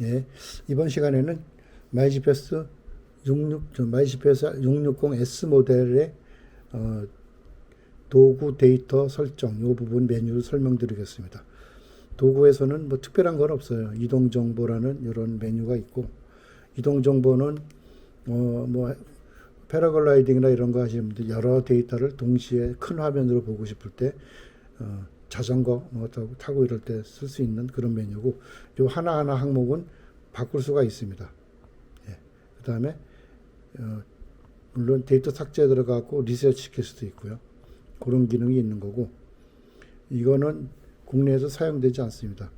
예, 이번 시간에는 마이지패스 660S 모델의 도구 데이터 설정 이 부분 메뉴를 설명드리겠습니다. 도구에서는 뭐 특별한 건 없어요. 이동 정보라는 이런 메뉴가 있고, 이동 정보는 뭐 패러글라이딩이나 이런 거 하시는 분들 여러 데이터를 동시에 큰 화면으로 보고 싶을 때 자전거 타고 이럴 때 쓸 수 있는 그런 메뉴고, 요 하나하나 항목은 바꿀 수가 있습니다. 예. 그 다음에 물론 데이터 삭제 들어가고 리셋 시킬 수도 있고요. 그런 기능이 있는 거고, 이거는 국내에서 사용되지 않습니다.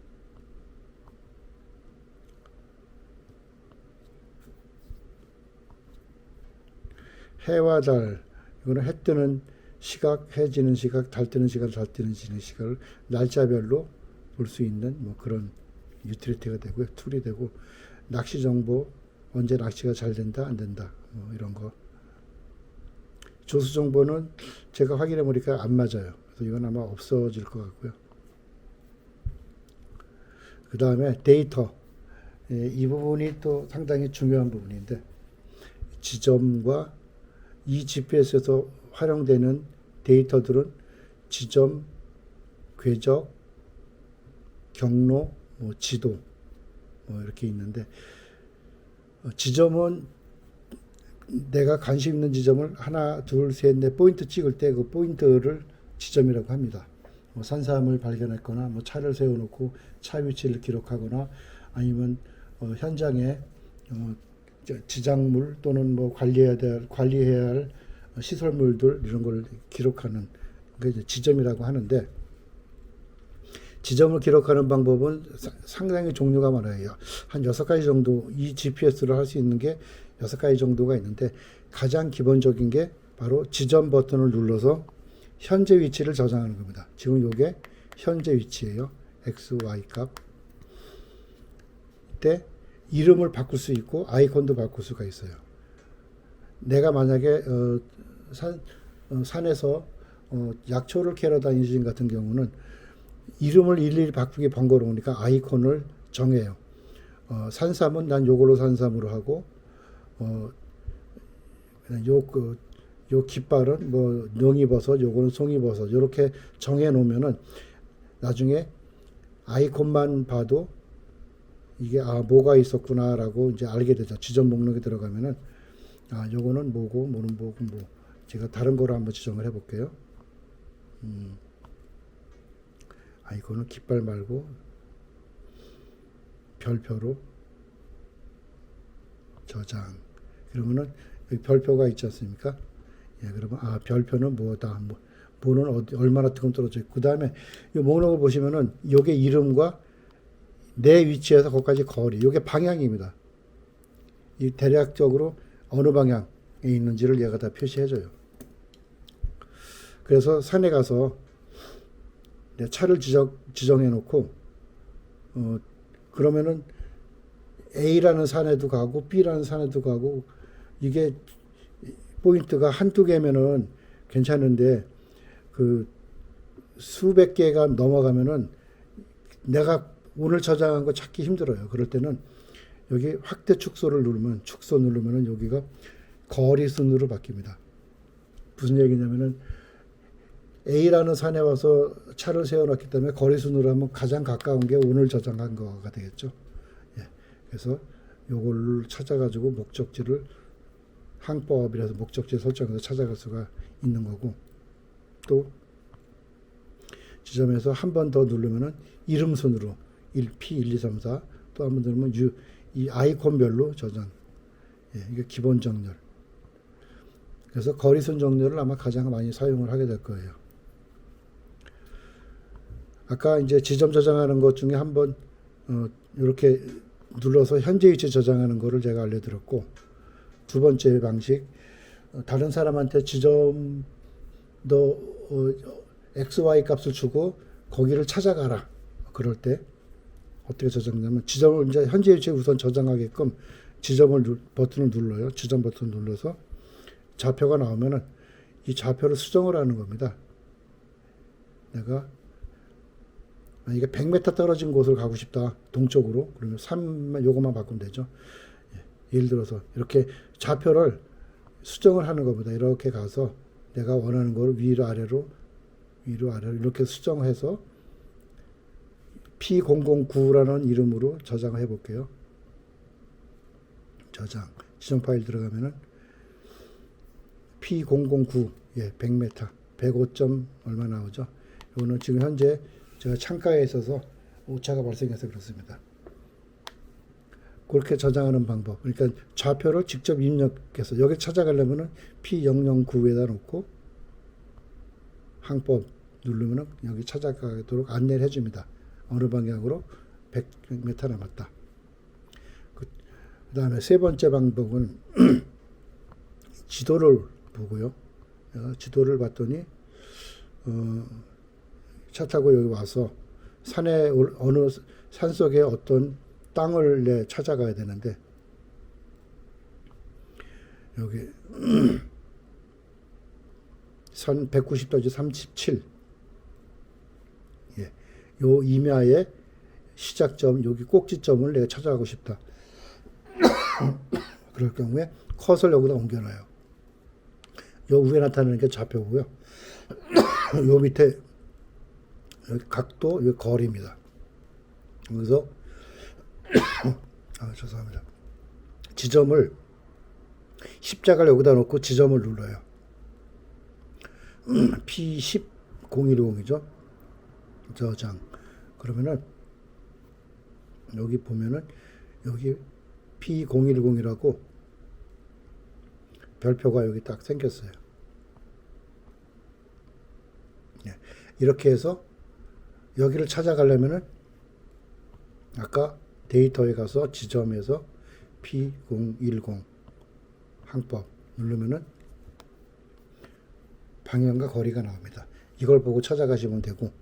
해와 달, 이거는 해 뜨는 시각, 해 지는 시각, 달 뜨는 시각, 달 뜨는 시각을 날짜별로 볼 수 있는 뭐 그런 유틸리티가 되고요. 툴이 되고, 낚시 정보, 언제 낚시가 잘 된다, 안 된다, 뭐 이런 거. 조수 정보는 제가 확인해 보니까 안 맞아요. 그래서 이건 아마 없어질 것 같고요. 그 다음에 데이터. 이 부분이 또 상당히 중요한 부분인데, 지점과 이 GPS에서 활용되는 데이터들은 지점, 궤적, 경로, 뭐 지도, 뭐 이렇게 있는데, 지점은 내가 관심 있는 지점을 하나, 둘, 셋, 넷 포인트 찍을 때 그 포인트를 지점이라고 합니다. 뭐 산삼을 발견했거나, 뭐 차를 세워놓고 차 위치를 기록하거나, 아니면 현장에 지작물 또는 뭐 관리해야 할 시설물들 이런 걸 기록하는 게 이제 지점이라고 하는데, 지점을 기록하는 방법은 상당히 종류가 많아요. 한 6가지 정도, 이 GPS를 할 수 있는 게 6가지 정도가 있는데, 가장 기본적인 게 바로 지점 버튼을 눌러서 현재 위치를 저장하는 겁니다. 지금 이게 현재 위치예요. X, Y 값. 이때 이름을 바꿀 수 있고 아이콘도 바꿀 수가 있어요. 내가 만약에 산에서 약초를 캐러 다니신 같은 경우는 이름을 일일이 바꾸기 번거로우니까 아이콘을 정해요. 산삼은 난 요걸로 산삼으로 하고, 요 깃발은 뭐 능이버섯, 요거는 송이버섯, 이렇게 정해 놓으면은 나중에 아이콘만 봐도 이게 뭐가 있었구나라고 이제 알게 되죠. 지점 목록에 들어가면은 요거는 뭐고 뭐는 뭐고 뭐, 제가 다른 거로 한번 지정을 해볼게요. 아이콘은 깃발 말고 별표로 저장. 그러면은 여기 별표가 있지 않습니까? 예, 그러면 별표는 뭐다, 뭐는 얼마나 뜨거운 떨어져 있고, 그 다음에 이 목록을 보시면은 요게 이름과 내 위치에서 거기까지 거리, 요게 방향입니다. 이 대략적으로 어느 방향에 있는지를 얘가 다 표시해줘요. 그래서 산에 가서 내 차를 지정해 놓고, 그러면은 A라는 산에도 가고 B라는 산에도 가고, 이게 포인트가 한두 개면은 괜찮은데 그 수백 개가 넘어가면은 내가 오늘 저장한 거 찾기 힘들어요. 그럴 때는 여기 확대 축소를 누르면, 축소 누르면은 여기가 거리 순으로 바뀝니다. 무슨 얘기냐면은 A라는 산에 와서 차를 세워놨기 때문에 거리 순으로 하면 가장 가까운 게 오늘 저장한 거가 되겠죠. 예. 그래서 요걸 찾아가지고 목적지를 항법이라서 목적지 설정해서 찾아갈 수가 있는 거고, 또 지점에서 한 번 더 누르면은 이름 순으로 1P, 1, 2, 3, 4, 또 한 번 누르면 이 아이콘별로 저장. 예, 이게 기본 정렬. 그래서 거리순 정렬을 아마 가장 많이 사용을 하게 될 거예요. 아까 이제 지점 저장하는 것 중에 한번 이렇게 눌러서 현재 위치 저장하는 거를 제가 알려드렸고, 두 번째 방식, 다른 사람한테 지점 너 XY 값을 주고 거기를 찾아가라. 그럴 때 어떻게 저장하냐면, 지점을 이제 현재 위치에 우선 저장하게끔 버튼을 눌러요. 지점 버튼을 눌러서 좌표가 나오면은 이 좌표를 수정을 하는 겁니다. 내가 만약에 100m 떨어진 곳을 가고 싶다. 동쪽으로. 그러면 3만 요것만 바꾸면 되죠. 예를 들어서 이렇게 좌표를 수정을 하는 것보다 이렇게 가서 내가 원하는 걸 위로 아래로 이렇게 수정해서 P009라는 이름으로 저장을 해 볼게요. 저장. 지정 파일 들어가면은 P009 100m 105점 얼마 나오죠. 이거는 지금 현재 제가 창가에 있어서 오차가 발생해서 그렇습니다. 그렇게 저장하는 방법. 그러니까 좌표를 직접 입력해서 여기 찾아가려면은 P009에다 놓고 항법 누르면은 여기 찾아가도록 안내를 해줍니다. 어느 방향으로 100m 남았다. 그 다음에 세 번째 방법은 지도를 보고요. 지도를 봤더니 차 타고 여기 와서 산에 어느 산속에 어떤 땅을 찾아가야 되는데 여기 산 190도지 37 요 임야의 시작점 여기 꼭지점을 내가 찾아가고 싶다. 그럴 경우에 컷을 여기다 옮겨놔요. 요 위에 나타나는 게 좌표고요. 요 밑에 여기 각도 여기 거리입니다. 그래서 죄송합니다. 지점을 십자가를 여기다 놓고 지점을 눌러요. P10.010이죠. 저장. 그러면은 여기 보면은 여기 P010이라고 별표가 여기 딱 생겼어요. 이렇게 해서 여기를 찾아가려면은 아까 데이터에 가서 지점에서 P010 항법 누르면은 방향과 거리가 나옵니다. 이걸 보고 찾아가시면 되고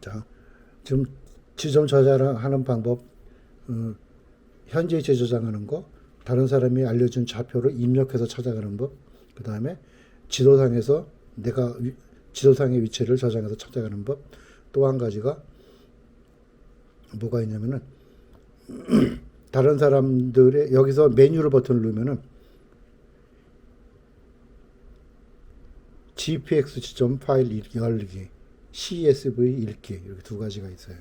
자 지금 지점 저장하는 방법 현재 재저장하는 거 다른 사람이 알려준 좌표를 입력해서 찾아가는 법 그 다음에 지도상에서 내가 지도상의 위치를 저장해서 찾아가는 법 또 한 가지가 뭐가 있냐면은 다른 사람들의 여기서 메뉴를 버튼을 누르면은 GPX 지점 파일 열기, CSV 읽기 이렇게 두 가지가 있어요.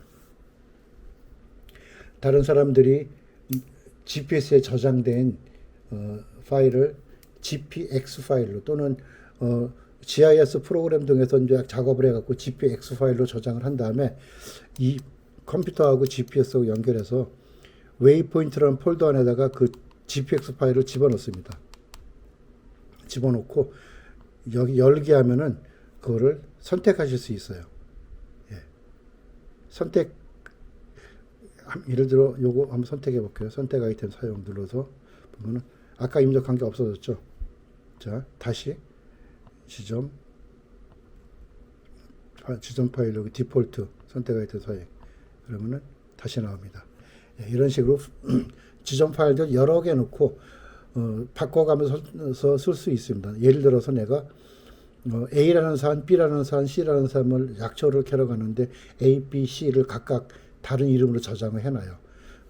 다른 사람들이 GPS에 저장된 파일을 GPX 파일로 또는 GIS 프로그램 등에서 이제 작업을 해갖고 GPX 파일로 저장을 한 다음에 이 컴퓨터하고 GPS하고 연결해서 웨이포인트라는 폴더 안에다가 그 GPX 파일을 집어넣습니다. 집어넣고 여기 열기 하면은 그거를 선택하실 수 있어요. 선택 예를 들어 요거 한번 선택해 볼게요. 선택 아이템 사용 눌러서 보면은 아까 입력한 게 없어졌죠. 자 다시 지점 파일 여기 디폴트 선택 아이템 사용 그러면은 다시 나옵니다. 이런 식으로 지점 파일들 여러 개 놓고 바꿔가면서 쓸 수 있습니다. 예를 들어서 내가 A라는 산, B라는 산, C라는 산을 약초를 캐러 가는데 A, B, C를 각각 다른 이름으로 저장을 해놔요.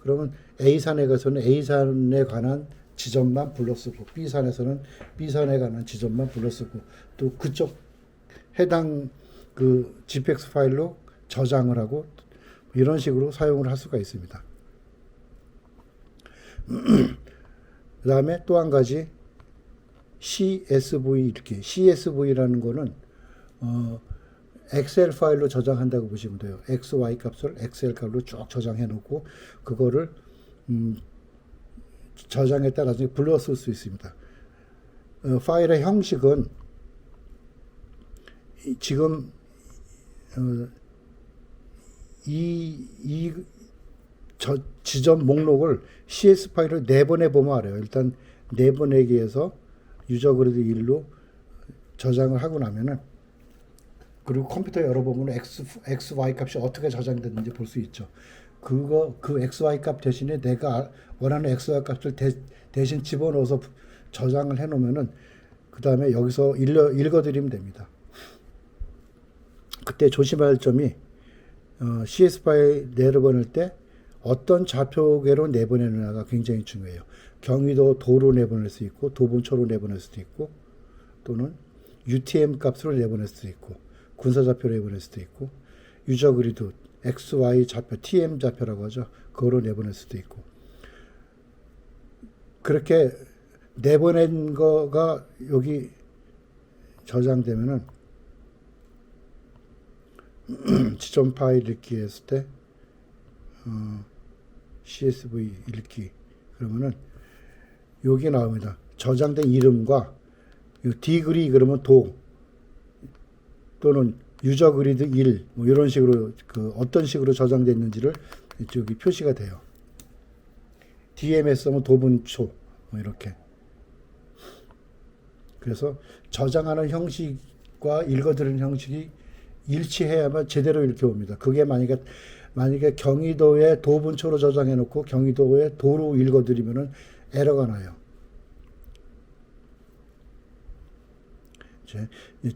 그러면 A산에 가서는 A산에 관한 지점만 불러쓰고 B산에서는 B산에 관한 지점만 불러쓰고 또 그쪽 해당 그 GPX 파일로 저장을 하고 이런 식으로 사용을 할 수가 있습니다. 그 다음에 또 한 가지 CSV 이렇게 CSV라는 거는 엑셀 파일로 저장한다고 보시면 돼요. X, Y 값을 엑셀 값으로 쭉 저장해 놓고 그거를 저장에 따라 불러 쓸 수 있습니다. 파일의 형식은 지금 지점 목록을 CS 파일을 내보내 보면 알아요. 일단 내보내기 위해서 유저 그리드 1로 저장을 하고 나면은 그리고 컴퓨터 열어보면 X, Y 값이 어떻게 저장됐는지 볼 수 있죠. 그 X, Y 값 대신에 내가 원하는 X, Y 값을 대신 집어넣어서 저장을 해 놓으면은 그 다음에 여기서 읽어드리면 됩니다. 그때 조심할 점이 CS 파일 내려보낼 때 어떤 좌표계로 내보내느냐가 굉장히 중요해요. 경위도 도로 내보낼 수 있고 도분초로 내보낼 수도 있고 또는 UTM 값으로 내보낼 수도 있고 군사 좌표로 내보낼 수도 있고 유저 그리드 X, Y 좌표, TM 좌표라고 하죠. 그거로 내보낼 수도 있고 그렇게 내보낸 거가 여기 저장되면은 지점 파일 읽기 했을 때 CSV 읽기 그러면은 여기 나옵니다. 저장된 이름과 D그리 그러면 도 또는 유저 그리드 1 뭐 이런 식으로 그 어떤 식으로 저장됐는지를 여기 표시가 돼요. DMS는 도분초 뭐 이렇게. 그래서 저장하는 형식과 읽어들은 형식이 일치해야만 제대로 읽혀옵니다. 그게 만약에 경의도에 도분초로 저장해 놓고 경의도에 도로 읽어드리면은 에러가 나요.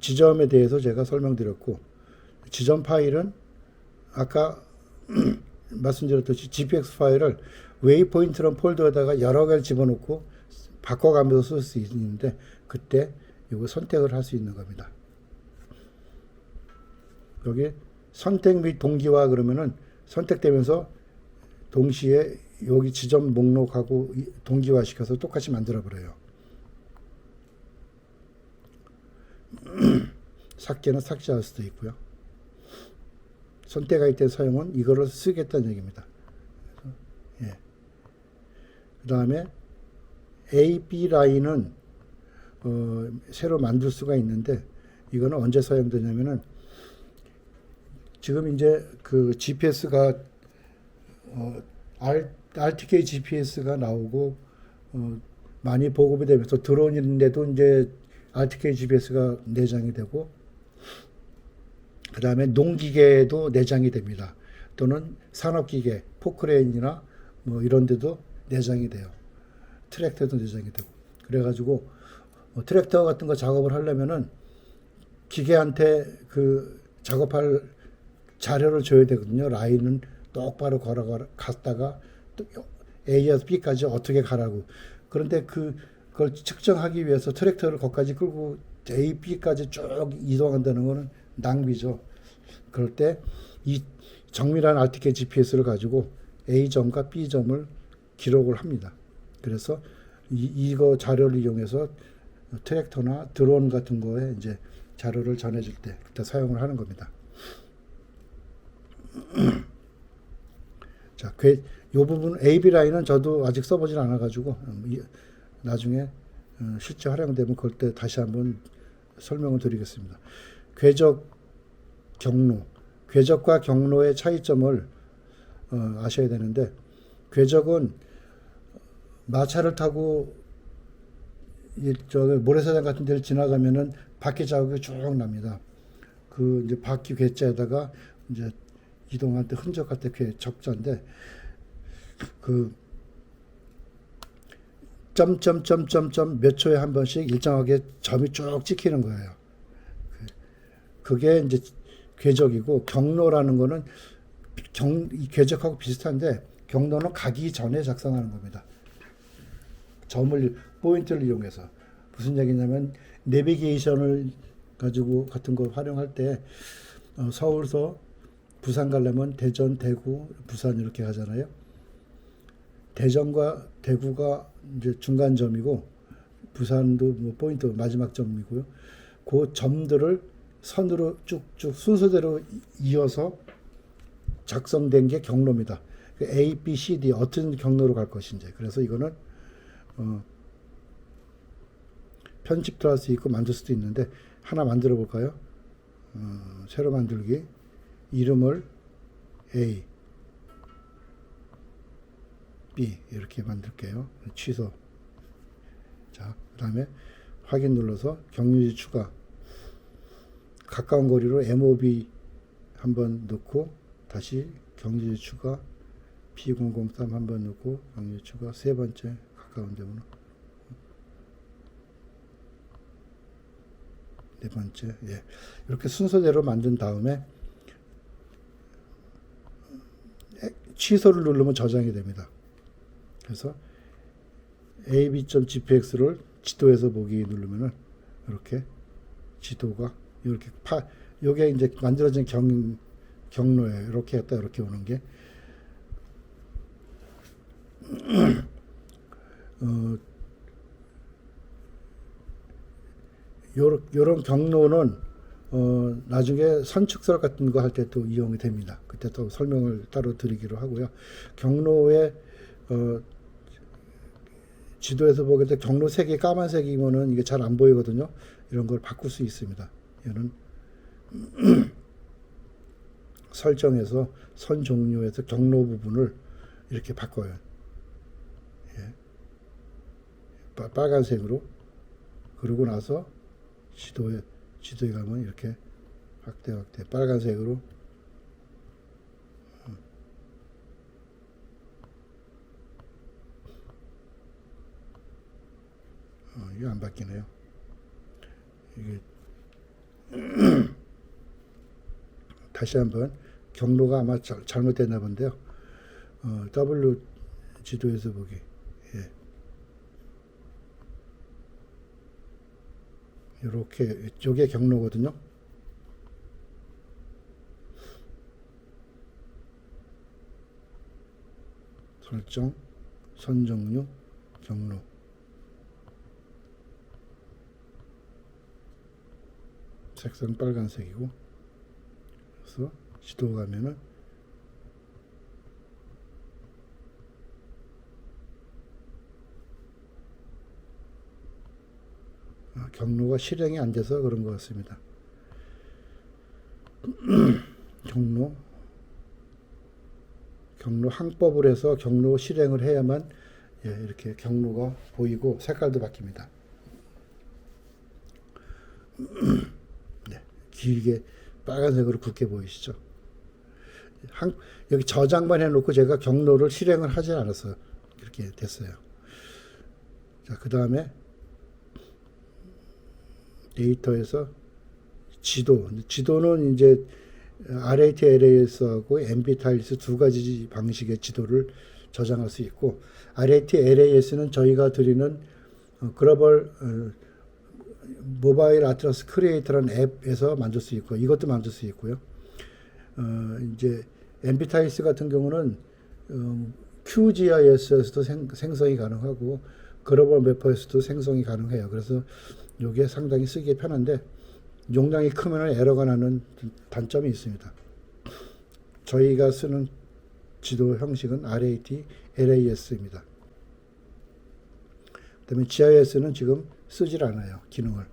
지점에 대해서 제가 설명드렸고 지점 파일은 아까 말씀드렸듯이 GPX 파일을 웨이포인트런 폴더에다가 여러 개를 집어넣고 바꿔가면서 쓸 수 있는데 그때 이거 선택을 할 수 있는 겁니다. 여기 선택 및 동기화 그러면은 선택되면서 동시에 여기 지점 목록하고 동기화 시켜서 똑같이 만들어 버려요. 삭제는 삭제할 수도 있고요. 선택할 때 사용은 이거를 쓰겠다는 얘기입니다. 예. 그 다음에 A, B 라인은 새로 만들 수가 있는데 이거는 언제 사용되냐면은 지금 이제 그 GPS가 RTK GPS가 나오고 많이 보급이 되면서 드론인데도 이제 RTK GPS가 내장이 되고 그 다음에 농기계도 내장이 됩니다. 또는 산업기계, 포크레인이나 뭐 이런 데도 내장이 돼요. 트랙터도 내장이 되고 그래가지고 트랙터 같은 거 작업을 하려면은 기계한테 그 작업할 자료를 줘야 되거든요. 라인은 똑바로 갔다가 또 A에서 B까지 어떻게 가라고. 그런데 그걸 측정하기 위해서 트랙터를 거기까지 끌고 A, B까지 쭉 이동한다는 것은 낭비죠. 그럴 때 이 정밀한 RTK GPS를 가지고 A점과 B점을 기록을 합니다. 그래서 이거 자료를 이용해서 트랙터나 드론 같은 거에 이제 자료를 전해줄 때 그때 사용을 하는 겁니다. 자, 요 부분 AB 라인은 저도 아직 써보진 않아가지고 나중에 실제 활용되면 그럴 때 다시 한번 설명을 드리겠습니다. 궤적, 경로, 궤적과 경로의 차이점을 아셔야 되는데 궤적은 마차를 타고 모래사장 같은 데를 지나가면은 바퀴 자국이 쭉 납니다. 그 이제 바퀴 궤자에다가 이제 이동할 때 흔적할 때 적자인데 그 점점점점점 몇 초에 한 번씩 일정하게 점이 쭉 찍히는 거예요. 그게 이제 궤적이고 경로라는 거는 궤적하고 비슷한데 경로는 가기 전에 작성하는 겁니다. 점을 포인트를 이용해서 무슨 얘기냐면 내비게이션을 가지고 같은 거 활용할 때 서울서 부산 가려면 대전, 대구, 부산 이렇게 가잖아요. 대전과 대구가 이제 중간점이고 부산도 뭐 포인트 마지막 점이고요. 그 점들을 선으로 쭉쭉 순서대로 이어서 작성된 게 경로입니다. A, B, C, D 어떤 경로로 갈 것인지. 그래서 이거는 편집도 할 수 있고 만들 수도 있는데 하나 만들어 볼까요? 새로 만들기. 이름을 A, B 이렇게 만들게요. 취소. 자, 그 다음에 확인 눌러서 경유지 추가. 가까운 거리로 MOB 한번 넣고 다시 경유지 추가. P003 한번 넣고 경유지 추가. 세 번째 가까운 데로 네 번째. 예. 이렇게 순서대로 만든 다음에 취소를 누르면 저장이 됩니다. 그래서 ab.gpx를 지도에서 보기 누르면은 이렇게 지도가 이렇게 요게 이제 만들어진 경로예요. 이렇게 했다 이렇게 오는 게 요런 경로는 나중에 선축설 같은 거 할 때 또 이용이 됩니다. 그때 또 설명을 따로 드리기로 하고요. 경로에 지도에서 보게 될 경로 색이 까만색이면은 이게 잘 안 보이거든요. 이런 걸 바꿀 수 있습니다. 얘는 설정에서 선 종류에서 경로 부분을 이렇게 바꿔요. 예. 빨간색으로. 그러고 나서 지도에 가면 이렇게 확대 빨간색으로 이게 안 바뀌네요. 이게 다시 한번 경로가 아마 잘못됐나 본데요. W 지도에서 보기. 예. 이렇게 이쪽에 경로거든요. 설정, 선종류, 경로. 색상 빨간색이고, 그래서 지도 가면은 경로가 실행이 안 돼서 그런 것 같습니다. 경로 항법을 해서 경로 실행을 해야만 이렇게 경로가 보이고 색깔도 바뀝니다. 네, 길게 빨간색으로 굵게 보이시죠? 여기 저장만 해놓고 제가 경로를 실행을 하지 않았어요. 이렇게 됐어요. 자, 그 다음에 데이터에서 지도는 이제 RAT LAS하고 MB 타일스 두 가지 방식의 지도를 저장할 수 있고, RAT LAS는 저희가 드리는 글로벌 모바일 아트라스 크리에이터라는 앱에서 만들 수 있고, 이것도 만들 수 있고요. 이제 MB 타일스 같은 경우는 QGIS에서도 생성이 가능하고 글로벌 매퍼에서도 생성이 가능해요. 그래서 이게 상당히 쓰기에 편한데 용량이 크면 에러가 나는 단점이 있습니다. 저희가 쓰는 지도 형식은 RAT LAS입니다. 그다음에 GIS는 지금 쓰질 않아요. 기능을.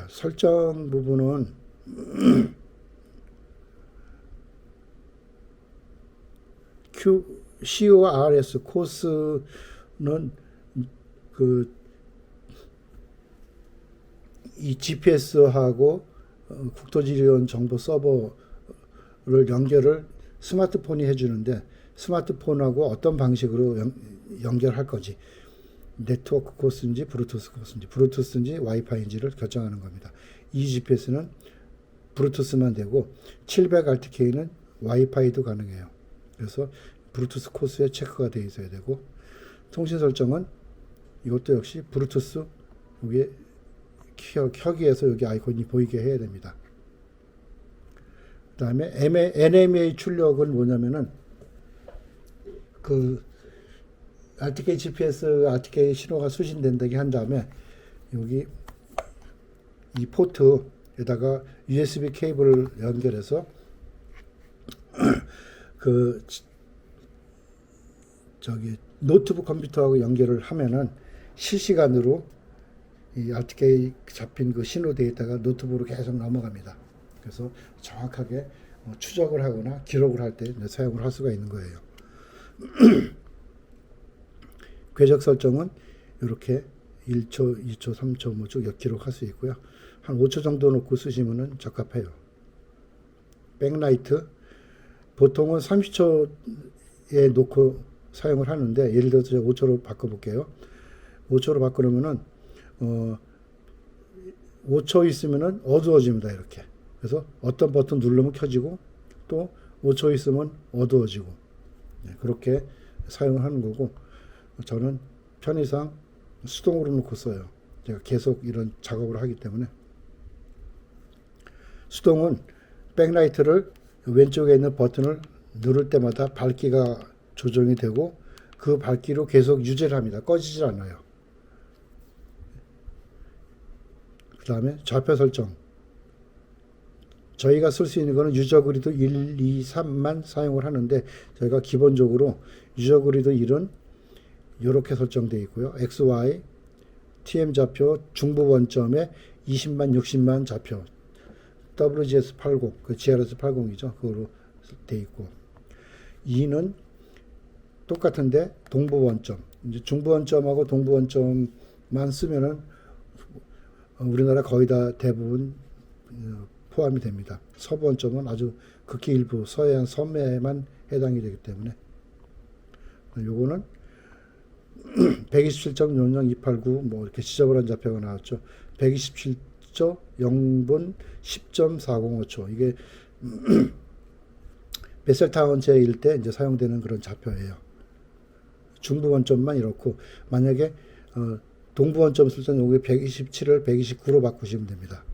설정 부분은 CORS 코스는 이 GPS하고 국토지리원 정보 서버를 연결을 스마트폰이 해주는데, 스마트폰하고 어떤 방식으로 연결할 건지, 네트워크 코스인지 블루투스인지 와이파이인지를 결정하는 겁니다. 이 GPS는 블루투스만 되고 700RTK는 와이파이도 가능해요. 그래서 블루투스 코스에 체크가 되어 있어야 되고, 통신 설정은 이것도 역시 블루투스 여기 켜기에서 여기 아이콘이 보이게 해야 됩니다. 그 다음에 NMEA 출력은 뭐냐면은 RTK GPS, RTK 신호가 수신된다게 한 다음에 여기 이 포트에다가 USB 케이블을 연결해서 노트북 컴퓨터하고 연결을 하면은 실시간으로 이 RTK 잡힌 그 신호 데이터가 노트북으로 계속 넘어갑니다. 그래서 정확하게 추적을 하거나 기록을 할 때 사용을 할 수가 있는 거예요. 궤적 설정은 이렇게 1초, 2초, 3초 뭐 쭉 기록할 수 있고요. 한 5초 정도 놓고 쓰시면은 적합해요. 백라이트 보통은 30초에 놓고 사용을 하는데, 예를 들어서 제가 5초로 바꿔볼게요. 5초로 바꾸려면은 어, 5초 있으면은 어두워집니다. 이렇게. 그래서 어떤 버튼 누르면 켜지고 또 5초 있으면 어두워지고 네, 그렇게 사용을 하는 거고 저는 편의상 수동으로 놓고 써요. 제가 계속 이런 작업을 하기 때문에 수동은 백라이트를 왼쪽에 있는 버튼을 누를 때마다 밝기가 조정이 되고 그 밝기로 계속 유지를 합니다. 꺼지질 않아요. 그 다음에 좌표 설정. 저희가 쓸 수 있는 거는 유저 그리드 1, 2, 3만 사용을 하는데 저희가 기본적으로 유저 그리드 1은 이렇게 설정되어 있고요. XY, TM 좌표, 중부 원점에 20만, 60만 좌표, WGS80, 그 GRS80이죠. 그거로 되어 있고 2는 똑같은데 동부 원점. 이제 중부 원점하고 동부 원점만 쓰면은 우리나라 거의 다 대부분 포함이 됩니다. 서부 원점은 아주 극히 일부 서해안 섬에만 해당이 되기 때문에 요거는 127.00289 뭐 이렇게 지저분한 좌표가 나왔죠. 127조 0분 10.405초 이게 베셀타운 제일 때 이제 사용되는 그런 좌표예요. 중부 원점만 이렇고 만약에 동부 원점 쓸 때는 여기 127을 129로 바꾸시면 됩니다.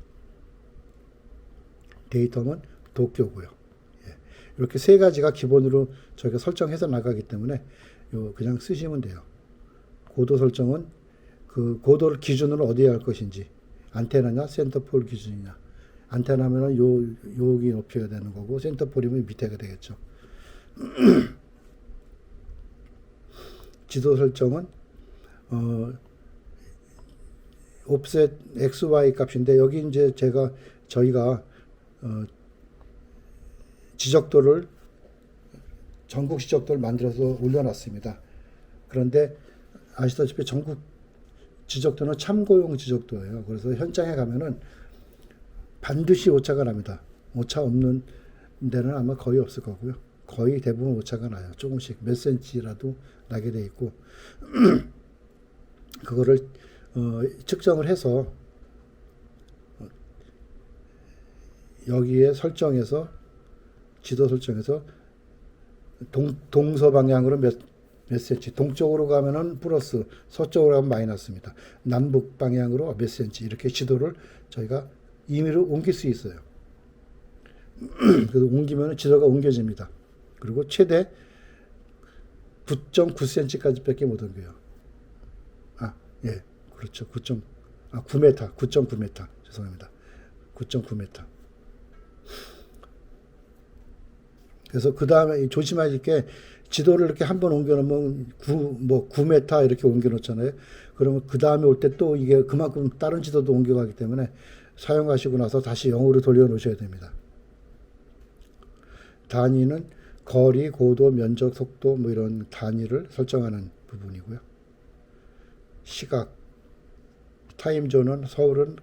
데이터는 도쿄고요. 예. 이렇게 세 가지가 기본으로 저희가 설정해서 나가기 때문에 그냥 쓰시면 돼요. 고도 설정은 그 고도를 기준으로 어디에 할 것인지 안테나냐 센터폴 기준이냐 안테나면은 여기 높이가 되는 거고 센터폴이면 밑에가 되겠죠. 지도 설정은 옵셋 XY 값인데 여기 이제 저희가 지적도를 전국 지적도를 만들어서 올려놨습니다. 그런데 아시다시피 전국 지적도는 참고용 지적도예요. 그래서 현장에 가면은 반드시 오차가 납니다. 오차 없는 데는 아마 거의 없을 거고요. 거의 대부분 오차가 나요. 조금씩 몇 센치라도 나게 돼 있고 그거를 측정을 해서 여기에 설정해서 지도 설정해서 동서 방향으로 몇 센치, 동쪽으로 가면은 플러스, 서쪽으로 가면 마이너스입니다. 남북 방향으로 몇 센치 이렇게 지도를 저희가 임의로 옮길 수 있어요. 그래서 옮기면 지도가 옮겨집니다. 그리고 최대 9.9cm까지밖에 못 옮겨요. 예, 그렇죠. 9m, 9.9m 죄송합니다. 9.9m. 그래서 그 다음에 조심하실 게 지도를 이렇게 한번 옮겨놓으면 9m 이렇게 옮겨놓잖아요. 그러면 그 다음에 올 때 또 이게 그만큼 다른 지도도 옮겨가기 때문에 사용하시고 나서 다시 0으로 돌려놓으셔야 됩니다. 단위는 거리, 고도, 면적, 속도 뭐 이런 단위를 설정하는 부분이고요. 시각, 타임존은 서울은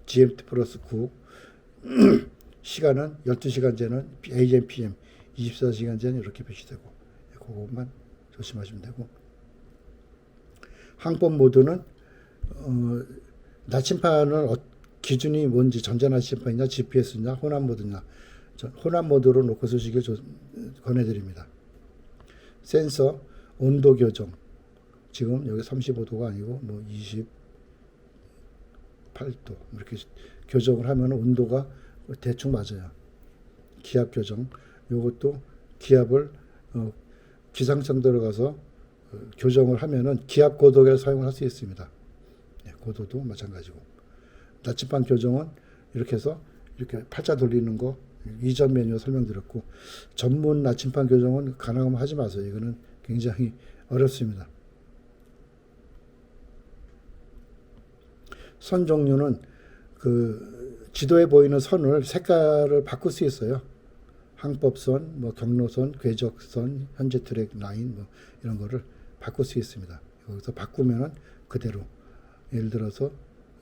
GMT 플러스 9, 시간은 12시간제는 AM, PM, 24시간제는 이렇게 표시되고 그것만 조심하시면 되고 항법 모드는 나침판을 기준이 뭔지 전자나침판이냐 GPS냐 혼합 모드냐 혼합 모드로 놓고 쓰시길 권해드립니다. 센서 온도 교정 지금 여기 35도가 아니고 뭐 28도 이렇게 교정을 하면 온도가 대충 맞아요. 기압 교정 요것도 기압을 기상청 들어가서 교정을 하면은 기압 고도계를 사용을 할 수 있습니다. 네, 고도도 마찬가지고 나침반 교정은 이렇게 해서 이렇게 팔자 돌리는 거 이전 메뉴 설명드렸고 전문 나침반 교정은 가능하면 하지 마세요. 이거는 굉장히 어렵습니다. 선 종류는 그 지도에 보이는 선을 색깔을 바꿀 수 있어요. 항법선, 뭐 경로선, 궤적선, 현재 트랙 라인 뭐 이런 거를 바꿀 수 있습니다. 여기서 바꾸면은 그대로 예를 들어서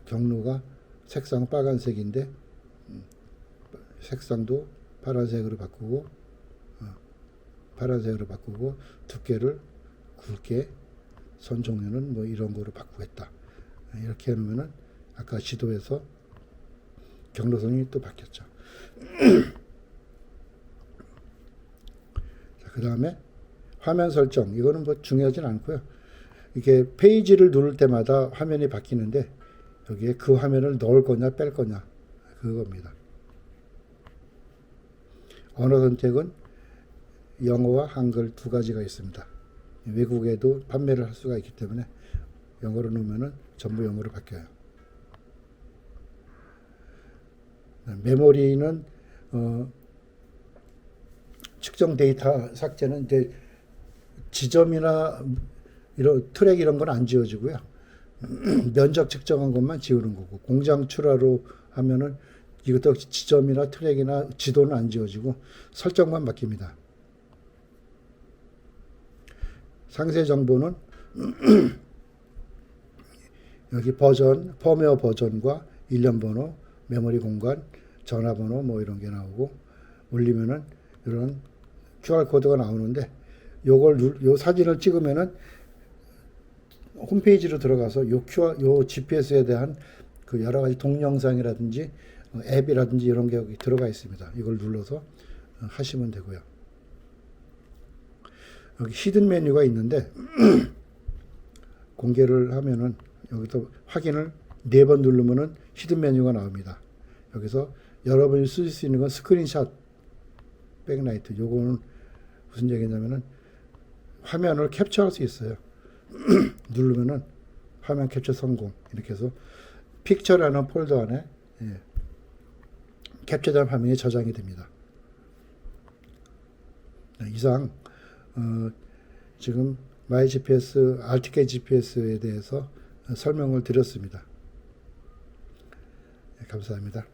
경로가 색상 빨간색인데 색상도 파란색으로 바꾸고 두께를 굵게 선 종류는 뭐 이런 거로 바꾸겠다. 이렇게 해놓으면은 아까 지도에서 경로선이 또 바뀌었죠. 그 다음에 화면 설정. 이거는 뭐 중요하진 않고요. 이게 페이지를 누를 때마다 화면이 바뀌는데 여기에 그 화면을 넣을 거냐 뺄 거냐 그겁니다. 언어 선택은 영어와 한글 두 가지가 있습니다. 외국에도 판매를 할 수가 있기 때문에 영어로 넣으면 전부 영어로 바뀌어요. 메모리는 측정 데이터 삭제는 이제 지점이나 이런 트랙 이런 건 안 지워지고요. 면적 측정한 것만 지우는 거고, 공장 출하로 하면은 이것도 지점이나 트랙이나 지도는 안 지워지고 설정만 바뀝니다. 상세 정보는 여기 버전, 펌웨어 버전과 일련 번호, 메모리 공간, 전화번호 뭐 이런 게 나오고, 올리면은 이런 QR 코드가 나오는데 요 사진을 찍으면은 홈페이지로 들어가서 요 GPS에 대한 그 여러 가지 동영상이라든지 앱이라든지 이런 게 여기 들어가 있습니다. 이걸 눌러서 하시면 되고요. 여기 히든 메뉴가 있는데 공개를 하면은 여기서 확인을 4번 누르면은 히든 메뉴가 나옵니다. 여기서 여러분이 쓸 수 있는 건 스크린샷 백라이트. 요거는 무슨 얘기냐면은 화면을 캡처할 수 있어요. 누르면은 화면 캡처 성공. 이렇게 해서 픽처라는 폴더 안에 캡처된 화면이 저장이 됩니다. 이상 지금 마이 GPS, RTK GPS에 대해서 설명을 드렸습니다. 감사합니다.